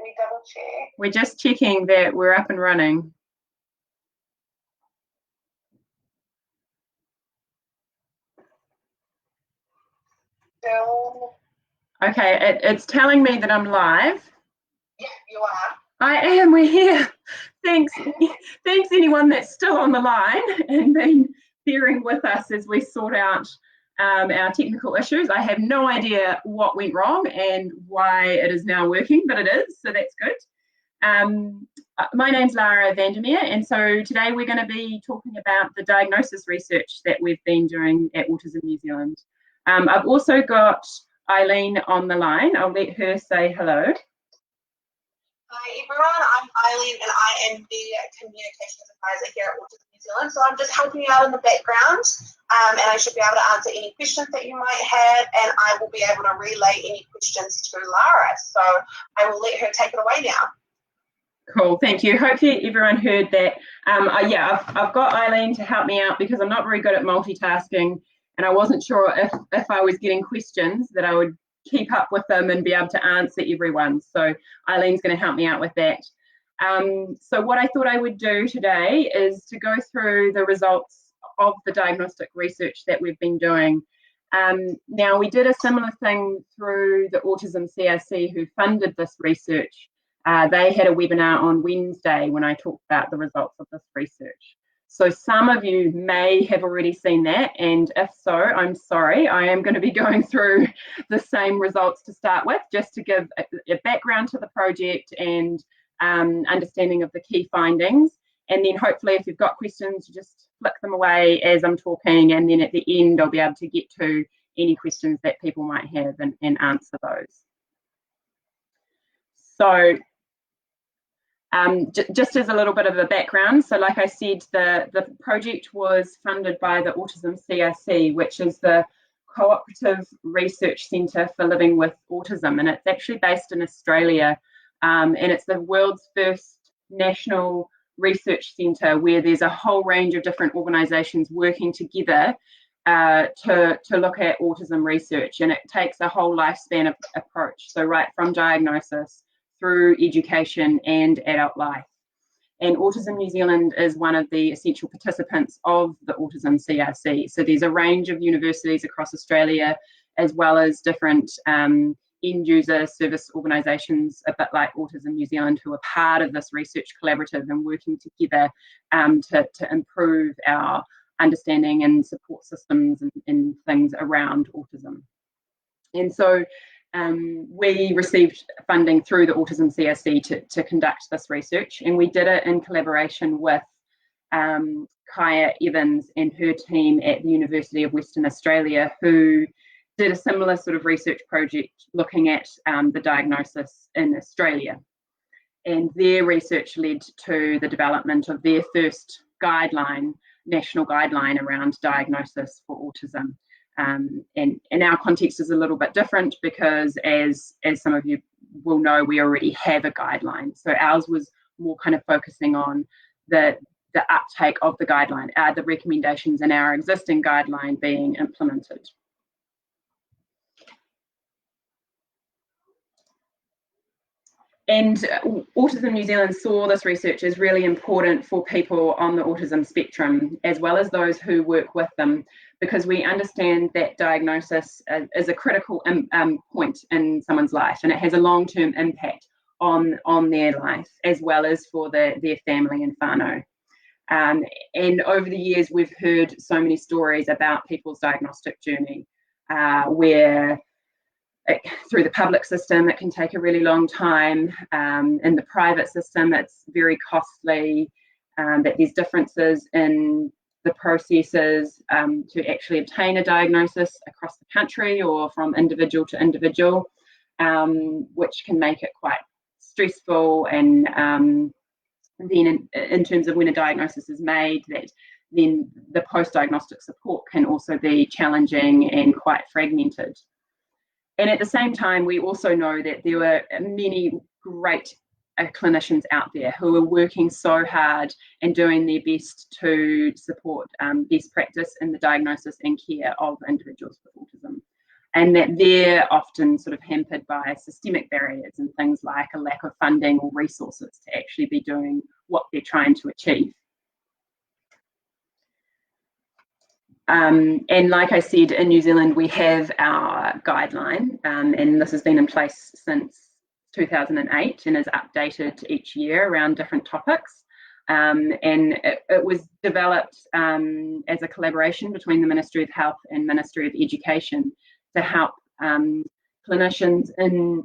me double check. We're just checking that we're up and running. Still. Okay, it's telling me that I'm live. Yeah, you are. I am, we're here. Thanks anyone that's still on the line and been bearing with us as we sort out our technical issues. I have no idea what went wrong and why it is now working, but it is, so that's good. My name's Larah Vandermeer, and so today we're going to be talking about the diagnosis research that we've been doing at Autism New Zealand. I've also got Eileen on the line. I'll let her say hello. Hi everyone, I'm Eileen and I am the Communications Advisor here at Autism New Zealand. So I'm just helping you out in the background and I should be able to answer any questions that you might have, and I will be able to relay any questions to Larah. So I will let her take it away now. Cool, thank you. Hopefully everyone heard that. Yeah, I've got Eileen to help me out because I'm not very good at multitasking, and I wasn't sure if I was getting questions that I would keep up with them and be able to answer everyone. So Eileen's going to help me out with that. So what I thought I would do today is to go through the results of the diagnostic research that we've been doing. Now, we did a similar thing through the Autism CRC who funded this research. They had a webinar on Wednesday when I talked about the results of this research. So some of you may have already seen that, and if so, I'm sorry. I am going to be going through the same results to start with, just to give a background to the project and understanding of the key findings. And then hopefully if you've got questions, just flick them away as I'm talking, and then at the end I'll be able to get to any questions that people might have and answer those. So just as a little bit of a background, so like I said, the project was funded by the Autism CRC, which is the Cooperative Research Centre for Living with Autism, and it's actually based in Australia, and it's the world's first national research centre where there's a whole range of different organisations working together to look at autism research, and it takes a whole lifespan approach, so right from diagnosis through education and adult life. And Autism New Zealand is one of the essential participants of the Autism CRC. So there's a range of universities across Australia, as well as different end user service organisations, a bit like Autism New Zealand, who are part of this research collaborative and working together to improve our understanding and support systems and things around autism. And so we received funding through the Autism CRC to conduct this research, and we did it in collaboration with Kaya Evans and her team at the University of Western Australia, who did a similar sort of research project looking at the diagnosis in Australia. And their research led to the development of their first national guideline around diagnosis for autism. And our context is a little bit different because, as some of you will know, we already have a guideline. So ours was more kind of focusing on the uptake of the guideline, the recommendations in our existing guideline being implemented. And Autism New Zealand saw this research as really important for people on the autism spectrum, as well as those who work with them, because we understand that diagnosis is a critical point in someone's life, and it has a long-term impact on their life, as well as for their family and whānau. And over the years, we've heard so many stories about people's diagnostic journey, where through the public system, it can take a really long time. In the private system, it's very costly, that there's differences in the processes to actually obtain a diagnosis across the country or from individual to individual, which can make it quite stressful. And then in terms of when a diagnosis is made, that then the post-diagnostic support can also be challenging and quite fragmented. And at the same time, we also know that there were many great clinicians out there who are working so hard and doing their best to support best practice in the diagnosis and care of individuals with autism. and that they're often sort of hampered by systemic barriers and things like a lack of funding or resources to actually be doing what they're trying to achieve. And like I said, in New Zealand, we have our guideline, and this has been in place since 2008 and is updated each year around different topics. And it was developed as a collaboration between the Ministry of Health and Ministry of Education to help clinicians in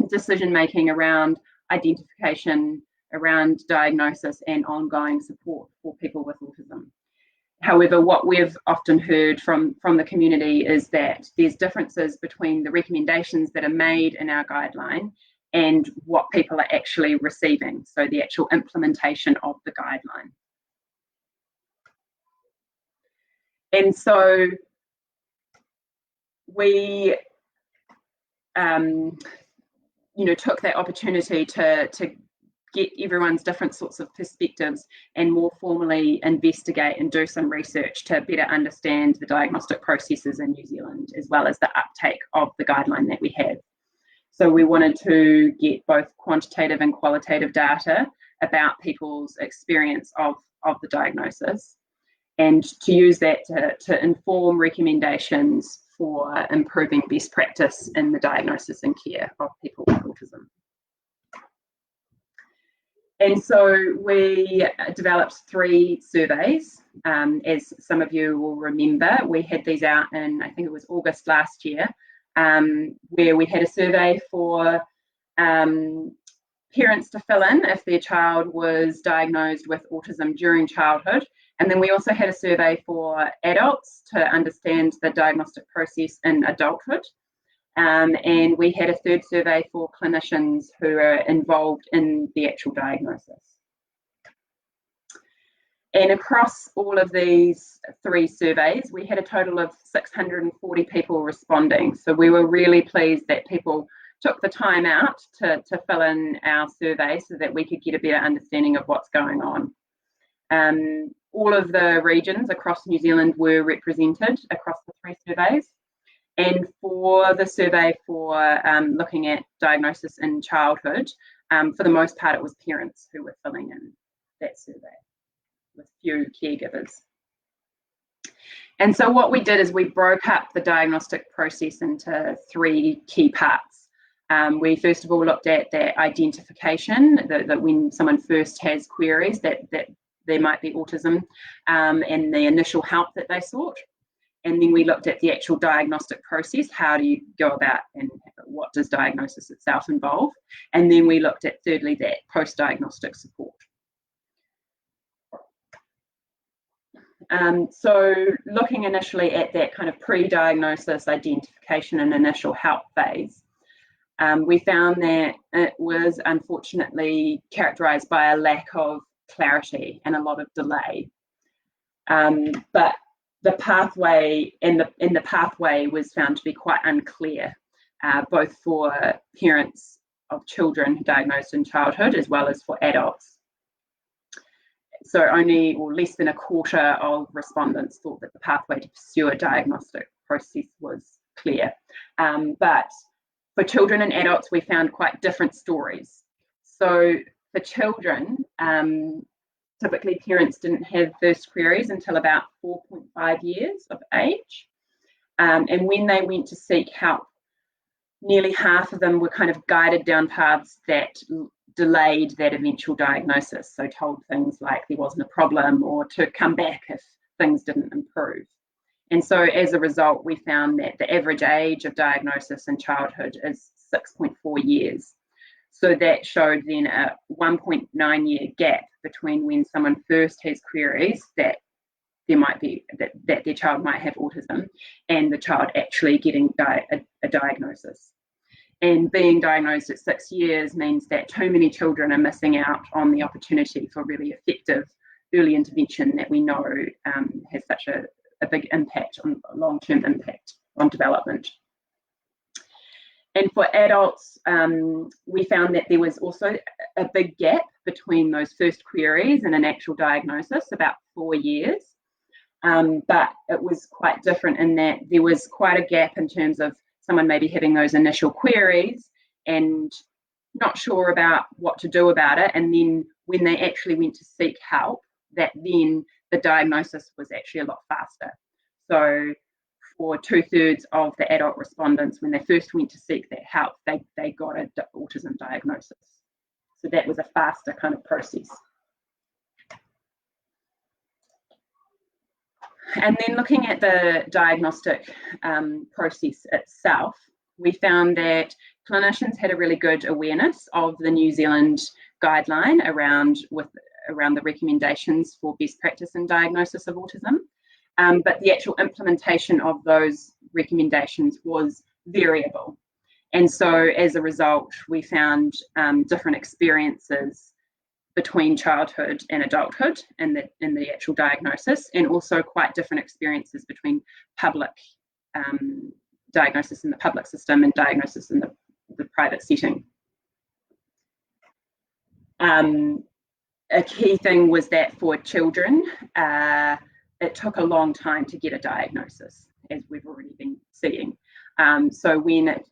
decision making around identification, around diagnosis and ongoing support for people with autism. However, what we've often heard from the community is that there's differences between the recommendations that are made in our guideline and what people are actually receiving, so the actual implementation of the guideline. And so we took that opportunity to get everyone's different sorts of perspectives and more formally investigate and do some research to better understand the diagnostic processes in New Zealand, as well as the uptake of the guideline that we have. So we wanted to get both quantitative and qualitative data about people's experience of the diagnosis, and to use that to inform recommendations for improving best practice in the diagnosis and care of people with autism. And so we developed 3 surveys. As some of you will remember, we had these out in, I think it was August last year, where we had a survey for parents to fill in if their child was diagnosed with autism during childhood. And then we also had a survey for adults to understand the diagnostic process in adulthood. And we had a 3rd survey for clinicians who are involved in the actual diagnosis. And across all of these 3 surveys, we had a total of 640 people responding. So we were really pleased that people took the time out to fill in our survey so that we could get a better understanding of what's going on. All of the regions across New Zealand were represented across the 3 surveys. And for the survey for looking at diagnosis in childhood, for the most part, it was parents who were filling in that survey with few caregivers. And so what we did is we broke up the diagnostic process into 3 key parts. We first of all looked at that identification, that when someone first has queries that there might be autism, and the initial help that they sought. And then we looked at the actual diagnostic process. How do you go about and what does diagnosis itself involve? And then we looked at, thirdly, that post-diagnostic support. So looking initially at that kind of pre-diagnosis identification and initial help phase, we found that it was unfortunately characterised by a lack of clarity and a lot of delay. But the pathway the pathway was found to be quite unclear, both for parents of children diagnosed in childhood as well as for adults. So only or less than a quarter of respondents thought that the pathway to pursue a diagnostic process was clear. But for children and adults, we found quite different stories. So for children, typically parents didn't have first queries until about 4.5 years of age. And when they went to seek help, nearly half of them were kind of guided down paths that delayed that eventual diagnosis. So told things like there wasn't a problem or to come back if things didn't improve. And so as a result, we found that the average age of diagnosis in childhood is 6.4 years. So that showed then a 1.9 year gap between when someone first has queries that there might be, that their child might have autism, and the child actually getting a diagnosis. And being diagnosed at 6 years means that too many children are missing out on the opportunity for really effective early intervention that we know has such a big impact on long-term impact on development. And for adults, we found that there was also a big gap between those first queries and an actual diagnosis, about 4 years. But it was quite different in that there was quite a gap in terms of someone maybe having those initial queries and not sure about what to do about it, and then when they actually went to seek help, that then the diagnosis was actually a lot faster. So for 2/3 of the adult respondents, when they first went to seek that help, they got an autism diagnosis. So that was a faster kind of process. And then looking at the diagnostic process itself, we found that clinicians had a really good awareness of the New Zealand guideline around the recommendations for best practice in diagnosis of autism, but the actual implementation of those recommendations was variable. And so as a result, we found different experiences between childhood and adulthood in the actual diagnosis, and also quite different experiences between public diagnosis in the public system and diagnosis in the private setting. A key thing was that for children, it took a long time to get a diagnosis, as we've already been seeing. So when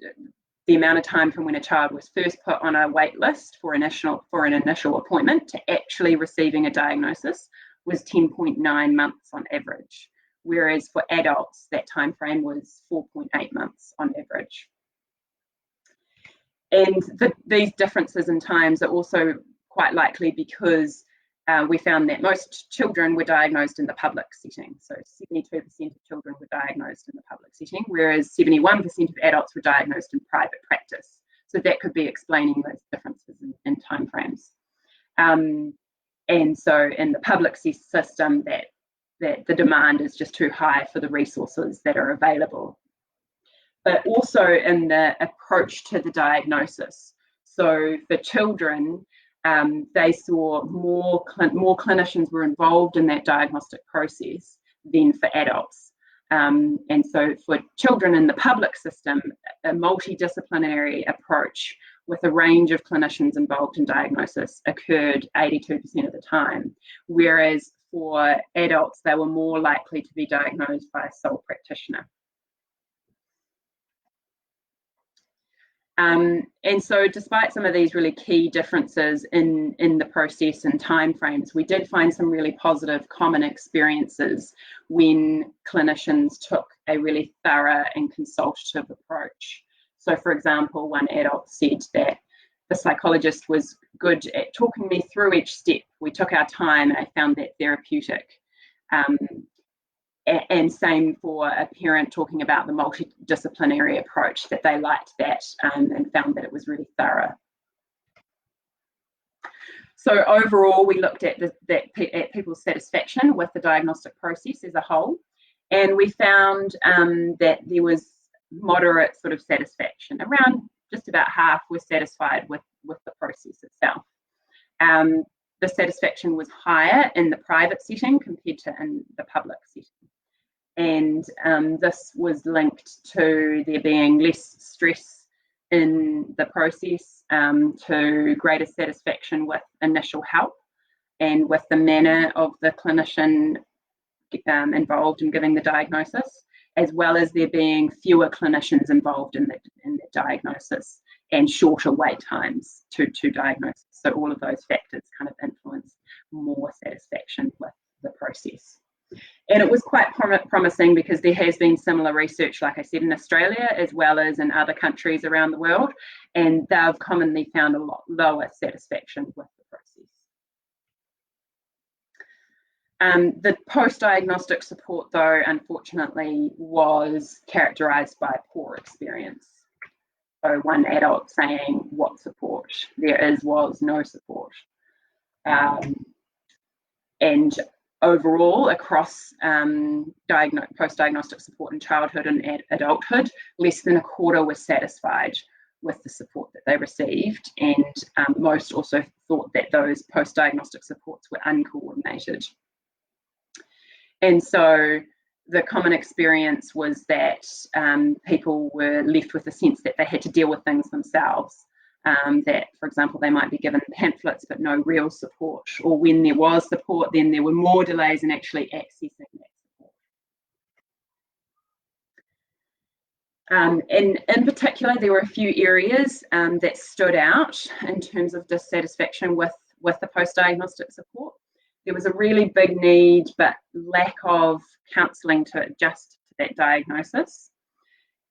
the amount of time from when a child was first put on a wait list for an initial appointment to actually receiving a diagnosis was 10.9 months on average, whereas for adults that time frame was 4.8 months on average. And these differences in times are also quite likely because we found that most children were diagnosed in the public setting. So 72% of children were diagnosed in the public setting, whereas 71% of adults were diagnosed in private practice. So that could be explaining those differences in timeframes. And so in the public system, that the demand is just too high for the resources that are available. But also in the approach to the diagnosis. So for children, they saw more clinicians were involved in that diagnostic process than for adults. And so for children in the public system, a multidisciplinary approach with a range of clinicians involved in diagnosis occurred 82% of the time, whereas for adults, they were more likely to be diagnosed by a sole practitioner. And so despite some of these really key differences in the process and timeframes, we did find some really positive common experiences when clinicians took a really thorough and consultative approach. So for example, one adult said that the psychologist was good at talking me through each step. We took our time and I found that therapeutic. And same for a parent talking about the multidisciplinary approach, that they liked that and found that it was really thorough. So overall, we looked at people's satisfaction with the diagnostic process as a whole, and we found that there was moderate sort of satisfaction. Around just about half were satisfied with the process itself. The satisfaction was higher in the private setting compared to in the public setting. And this was linked to there being less stress in the process, to greater satisfaction with initial help and with the manner of the clinician involved in giving the diagnosis, as well as there being fewer clinicians involved in the diagnosis and shorter wait times to diagnosis. So all of those factors kind of influence more satisfaction with the process. And it was quite promising because there has been similar research, like I said, in Australia as well as in other countries around the world, and they've commonly found a lot lower satisfaction with the process. The post-diagnostic support, though, unfortunately, was characterised by poor experience. So one adult saying what support there was no support. And overall, across post-diagnostic support in childhood and adulthood, less than a quarter were satisfied with the support that they received, and most also thought that those post-diagnostic supports were uncoordinated. And so the common experience was that people were left with a sense that they had to deal with things themselves. That, for example, they might be given pamphlets but no real support, or when there was support, then there were more delays in actually accessing that support. And in particular, there were a few areas that stood out in terms of dissatisfaction with the post-diagnostic support. There was a really big need, but lack of counselling to adjust to that diagnosis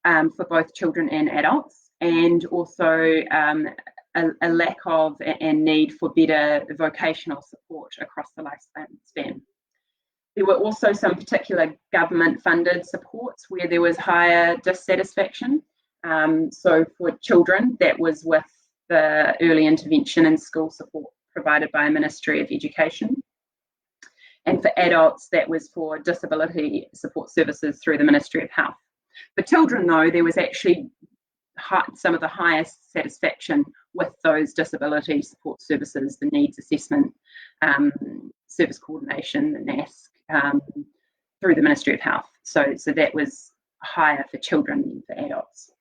for both children and adults, and also a lack of and need for better vocational support across the lifespan. There were also some particular government-funded supports where there was higher dissatisfaction. So for children, that was with the early intervention and school support provided by the Ministry of Education. And for adults, that was for disability support services through the Ministry of Health. For children, though, there was actually some of the highest satisfaction with those disability support services, the needs assessment, service coordination, the NASC, through the Ministry of Health. So that was higher for children than for adults.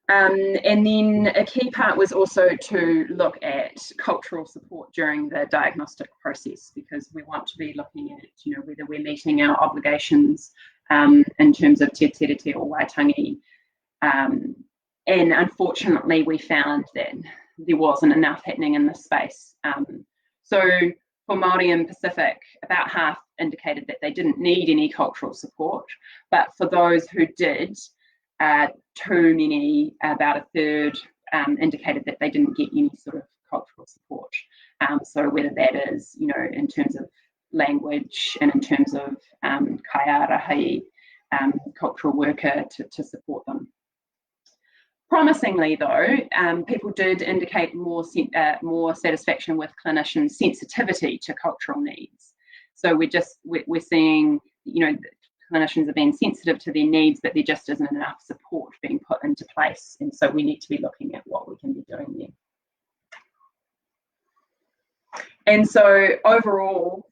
And then a key part was also to look at cultural support during the diagnostic process, because we want to be looking at, whether we're meeting our obligations in terms of te tere te or waitangi. And unfortunately, we found that there wasn't enough happening in this space. So for Māori and Pacific, about half indicated that they didn't need any cultural support, but for those who did, too many, about a third, indicated that they didn't get any sort of cultural support. So whether that is, in terms of language and in terms of kaiarahi, cultural worker to support them. Promisingly, though, people did indicate more satisfaction with clinicians' sensitivity to cultural needs. So we're seeing, clinicians are being sensitive to their needs, but there just isn't enough support being put into place, and so we need to be looking at what we can be doing there. And so overall,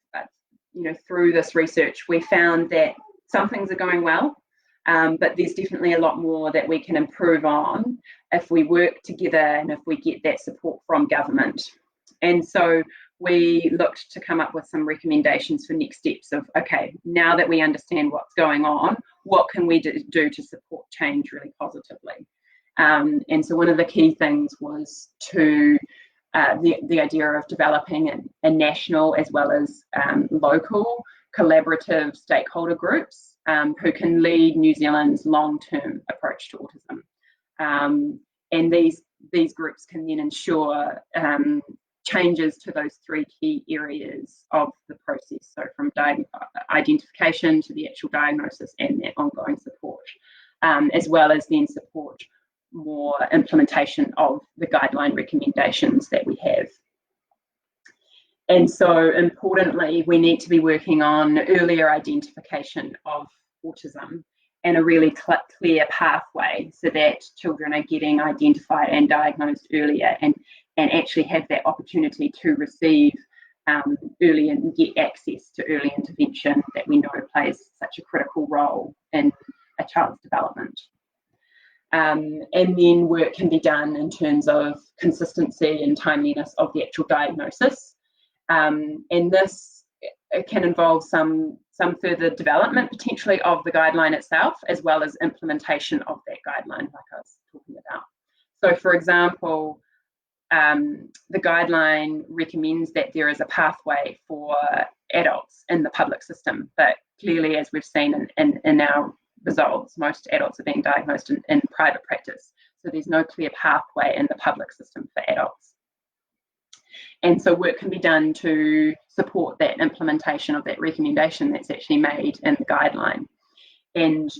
through this research, we found that some things are going well. But there's definitely a lot more that we can improve on if we work together and if we get that support from government. And so we looked to come up with some recommendations for next steps of, okay, now that we understand what's going on, what can we do to support change really positively? And so one of the key things was to the idea of developing a national as well as local collaborative stakeholder groups who can lead New Zealand's long-term approach to autism. And these groups can then ensure changes to those three key areas of the process, so from identification to the actual diagnosis and that ongoing support, as well as then support more implementation of the guideline recommendations that we have. And so importantly, we need to be working on earlier identification of autism and a really clear pathway so that children are getting identified and diagnosed earlier and actually have that opportunity to receive early and get access to early intervention that we know plays such a critical role in a child's development. And then work can be done in terms of consistency and timeliness of the actual diagnosis. And this can involve some further development potentially of the guideline itself, as well as implementation of that guideline, like I was talking about. So for example, the guideline recommends that there is a pathway for adults in the public system, but clearly, as we've seen in our results, most adults are being diagnosed in private practice. So there's no clear pathway in the public system for adults. And so work can be done to support that implementation of that recommendation that's actually made in the guideline. And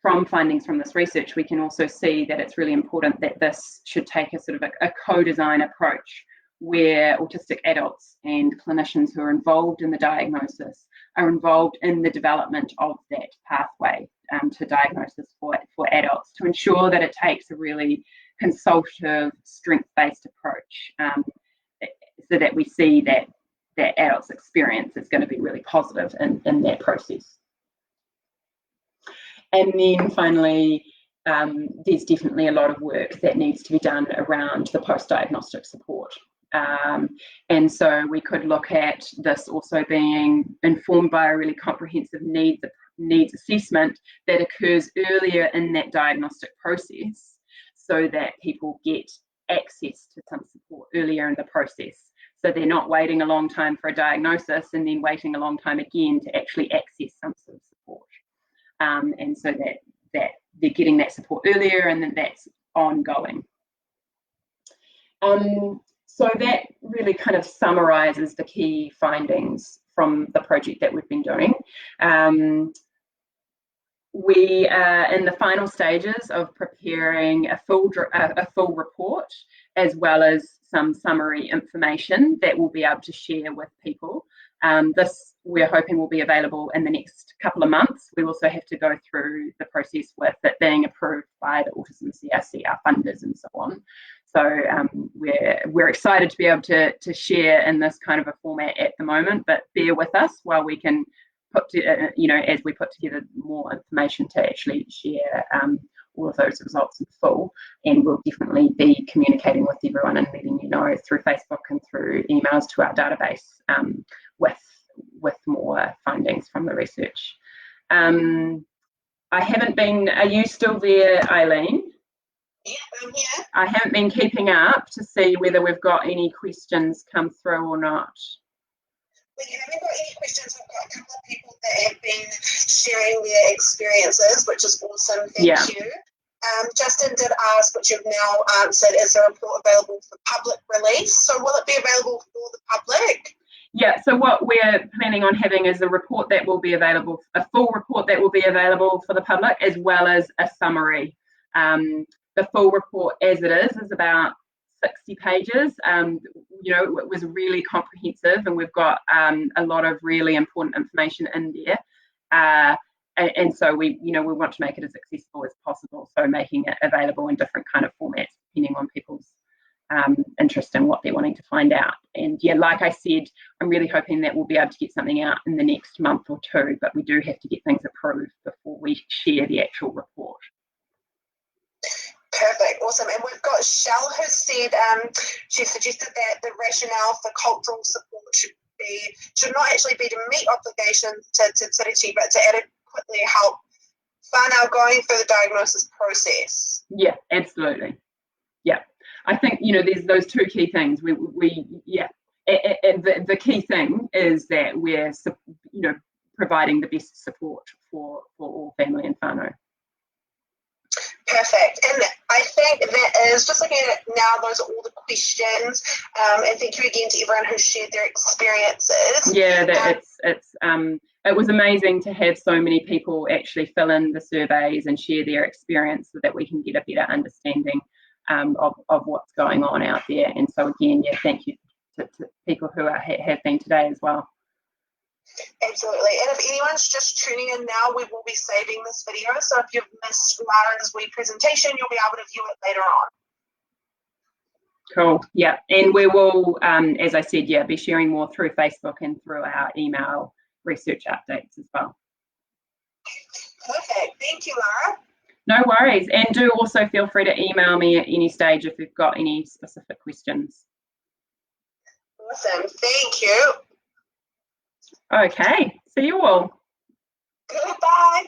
from findings from this research, we can also see that it's really important that this should take a sort of a co-design approach where autistic adults and clinicians who are involved in the diagnosis are involved in the development of that pathway to diagnosis for adults, to ensure that it takes a really consultative, strength-based approach, so that we see that adult's experience is going to be really positive in that process. And then finally, there's definitely a lot of work that needs to be done around the post-diagnostic support. And so we could look at this also being informed by a really comprehensive needs assessment that occurs earlier in that diagnostic process, so that people get access to some support earlier in the process. So they're not waiting a long time for a diagnosis and then waiting a long time again to actually access some sort of support. And so that they're getting that support earlier and then that's ongoing. So that really kind of summarises the key findings from the project that we've been doing. We are in the final stages of preparing a full report, as well as some summary information that we'll be able to share with people. This we're hoping will be available in the next couple of months. We also have to go through the process with it being approved by the Autism CRC, our funders, and so on. So we're excited to be able to share in this kind of a format at the moment, but bear with us while we can as we put together more information to actually share all of those results in full. And we'll definitely be communicating with everyone and letting you know through Facebook and through emails to our database with more findings from the research. I haven't been, are you still there, Eileen? Yeah, I'm here. I haven't been keeping up to see whether we've got any questions come through or not. We haven't got any questions. I've got a couple of people that have been sharing their experiences, which is awesome. Thank you. Justin did ask, which you've now answered, is the report available for public release? So will it be available for the public? Yeah, so what we're planning on having is a report that will be available, a full report that will be available for the public, as well as a summary. The full report as it is about 60 pages. It was really comprehensive, and we've got a lot of really important information in there. And so we want to make it as accessible as possible. So making it available in different kind of formats, depending on people's interest in what they're wanting to find out. And yeah, like I said, I'm really hoping that we'll be able to get something out in the next month or two, but we do have to get things approved before we share the actual report. Perfect, awesome. And we've got Shell who said, she suggested that the rationale for cultural support should not actually be to meet obligations to Tiriti, but to adequately help whānau going through the diagnosis process. Yeah, absolutely. Yeah, I think there's those two key things. The key thing is that we're providing the best support for all family and whānau. Perfect. And I think that is, just looking at it now, those are all the questions. And thank you again to everyone who shared their experiences. Yeah, it was amazing to have so many people actually fill in the surveys and share their experience so that we can get a better understanding of what's going on out there. And so again, yeah, thank you to people who have been today as well. Absolutely. And if anyone's just tuning in now, we will be saving this video. So if you've missed Larah's presentation, you'll be able to view it later on. Cool. Yeah. And we will, as I said, be sharing more through Facebook and through our email research updates as well. Perfect. Thank you, Larah. No worries. And do also feel free to email me at any stage if you've got any specific questions. Awesome. Thank you. Okay, see you all. Goodbye.